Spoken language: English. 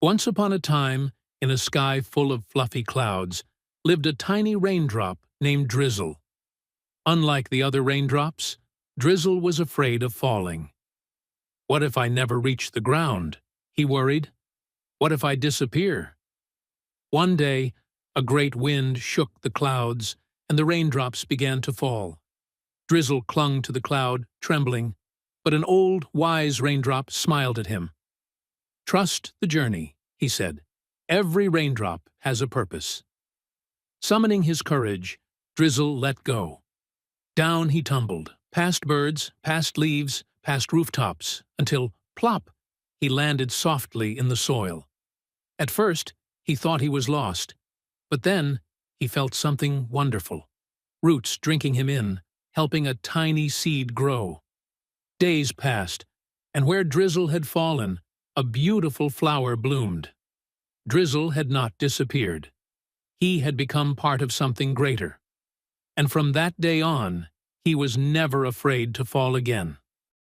Once upon a time, in a sky full of fluffy clouds, lived a tiny raindrop named Drizzle. Unlike the other raindrops, Drizzle was afraid of falling. What if I never reach the ground? He worried. What if I disappear? One day, a great wind shook the clouds, and the raindrops began to fall. Drizzle clung to the cloud, trembling, but an old, wise raindrop smiled at him. "Trust the journey," he said. "Every raindrop has a purpose." Summoning his courage, Drizzle let go. Down he tumbled, past birds, past leaves, past rooftops, until, plop, he landed softly in the soil. At first, he thought he was lost, but then he felt something wonderful. Roots drinking him in, helping a tiny seed grow. Days passed, and where Drizzle had fallen, a beautiful flower bloomed. Drizzle had not disappeared. He had become part of something greater. And from that day on, he was never afraid to fall again.